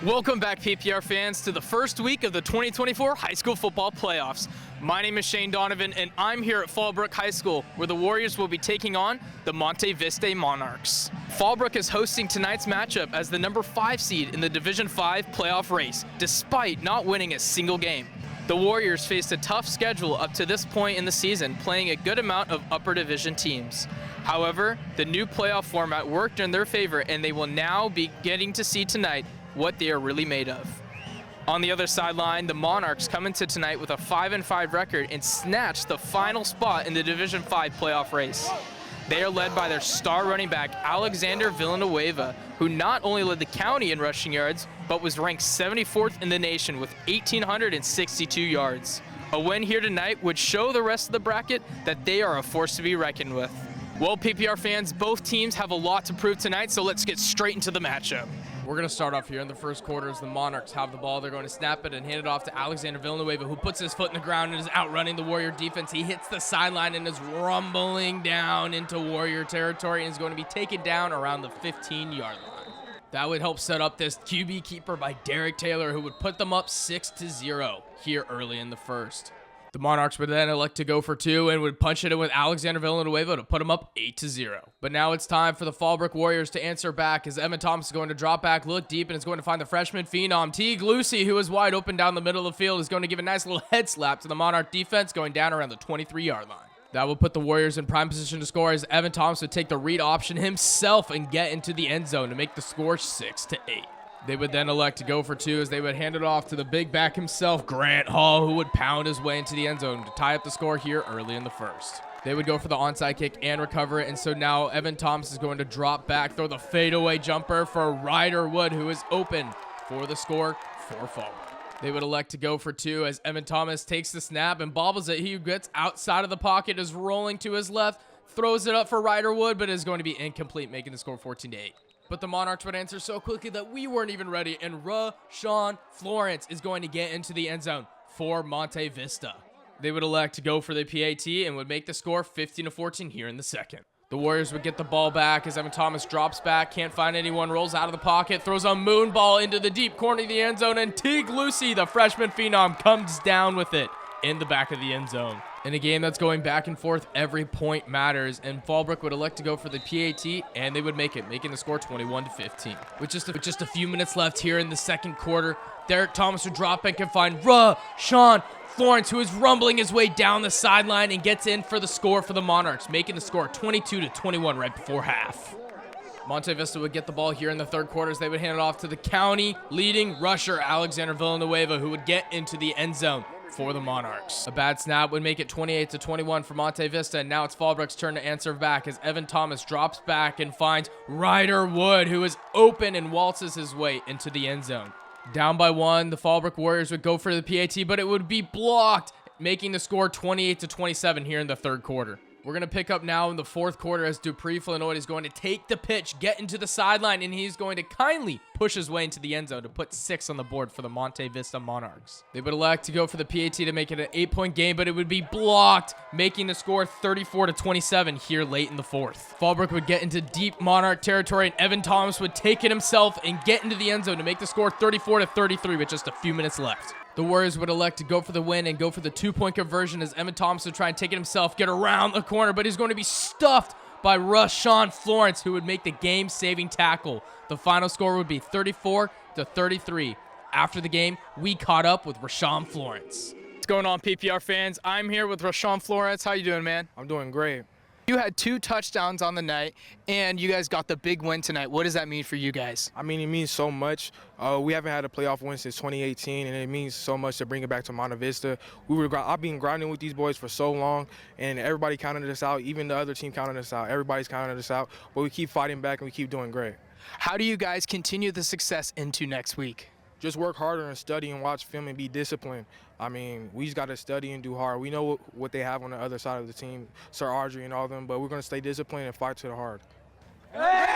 Welcome back, PPR fans, to the first week of the 2024 high school football playoffs. My name is Shane Donovan, and I'm here at Fallbrook High School, where the Warriors will be taking on the Monte Vista Monarchs. Fallbrook is hosting tonight's matchup as the number 5 seed in the Division 5 playoff race, despite not winning a single game. The Warriors faced a tough schedule up to this point in the season, playing a good amount of upper division teams. However, the new playoff format worked in their favor, and they will now be getting to see tonight what they are really made of. On the other sideline, the Monarchs come into tonight with a 5-5 record and snatch the final spot in the Division 5 playoff race. They are led by their star running back, Alexander Villanueva, who not only led the county in rushing yards, but was ranked 74th in the nation with 1,862 yards. A win here tonight would show the rest of the bracket that they are a force to be reckoned with. Well, PPR fans, both teams have a lot to prove tonight, so let's get straight into the matchup. We're going to start off here in the first quarter as the Monarchs have the ball. They're going to snap it and hand it off to Alexander Villanueva, who puts his foot in the ground and is outrunning the Warrior defense. He hits the sideline and is rumbling down into Warrior territory and is going to be taken down around the 15-yard line. That would help set up this QB keeper by Derek Taylor, who would put them up 6-0 here early in the first. The Monarchs would then elect to go for 2 and would punch it in with Alexander Villanueva to put him up 8-0. But now it's time for the Fallbrook Warriors to answer back as Evan Thomas is going to drop back, look deep, and is going to find the freshman phenom, Teague Lucy, who is wide open down the middle of the field, is going to give a nice little head slap to the Monarch defense, going down around the 23-yard line. That will put the Warriors in prime position to score as Evan Thomas would take the read option himself and get into the end zone to make the score 6-8. They would then elect to go for 2 as they would hand it off to the big back himself, Grant Hall, who would pound his way into the end zone to tie up the score here early in the first. They would go for the onside kick and recover it, and so now Evan Thomas is going to drop back, throw the fadeaway jumper for Ryder Wood, who is open for the score for Fallbrook. They would elect to go for 2 as Evan Thomas takes the snap and bobbles it. He gets outside of the pocket, is rolling to his left, throws it up for Ryder Wood, but is going to be incomplete, making the score 14-8. But the Monarchs would answer so quickly that we weren't even ready, and Rashawn Florence is going to get into the end zone for Monte Vista. They would elect to go for the PAT and would make the score 15-14 here in the second. The Warriors would get the ball back as Evan Thomas drops back, can't find anyone, rolls out of the pocket, throws a moon ball into the deep corner of the end zone, and Teague Lucy, the freshman phenom, comes down with it in the back of the end zone. In a game that's going back and forth, every point matters, and Fallbrook would elect to go for the PAT, and they would make it, making the score 21-15. With just a few minutes left here in the second quarter, Derek Thomas would drop and can find Rashawn Florence, who is rumbling his way down the sideline and gets in for the score for the Monarchs, making the score 22-21 right before half. Monte Vista would get the ball here in the third quarter as they would hand it off to the county leading rusher, Alexander Villanueva, who would get into the end zone for the Monarchs. A bad snap would make it 28-21 for Monte Vista, and now it's Fallbrook's turn to answer back as Evan Thomas drops back and finds Ryder Wood, who is open and waltzes his way into the end zone. Down by 1, the Fallbrook Warriors would go for the PAT, but it would be blocked, making the score 28-27 here in the third quarter. We're going to pick up now in the fourth quarter as Dupree Flanoid is going to take the pitch, get into the sideline, and he's going to kindly push his way into the end zone to put 6 on the board for the Monte Vista Monarchs. They would elect to go for the PAT to make it an 8-point game, but it would be blocked, making the score 34-27 here late in the fourth. Fallbrook would get into deep Monarch territory, and Evan Thomas would take it himself and get into the end zone to make the score 34-33 with just a few minutes left. The Warriors would elect to go for the win and go for the 2-point conversion as Evan Thomas would try and take it himself, get around the corner, but he's going to be stuffed by Rashawn Florence, who would make the game-saving tackle. The final score would be 34-33. After the game, we caught up with Rashawn Florence. What's going on, PPR fans? I'm here with Rashawn Florence. How you doing, man? I'm doing great. You had 2 touchdowns on the night, and you guys got the big win tonight. What does that mean for you guys? I mean, it means so much. We haven't had a playoff win since 2018, and it means so much to bring it back to Monte Vista. I've been grinding with these boys for so long, and everybody counted us out. Even the other team counted us out. Everybody's counted us out, but we keep fighting back, and we keep doing great. How do you guys continue the success into next week? Just work harder and study and watch film and be disciplined. I mean, we just got to study and do hard. We know what they have on the other side of the team, Sir Audrey and all of them, but we're going to stay disciplined and fight to the hard. Hey!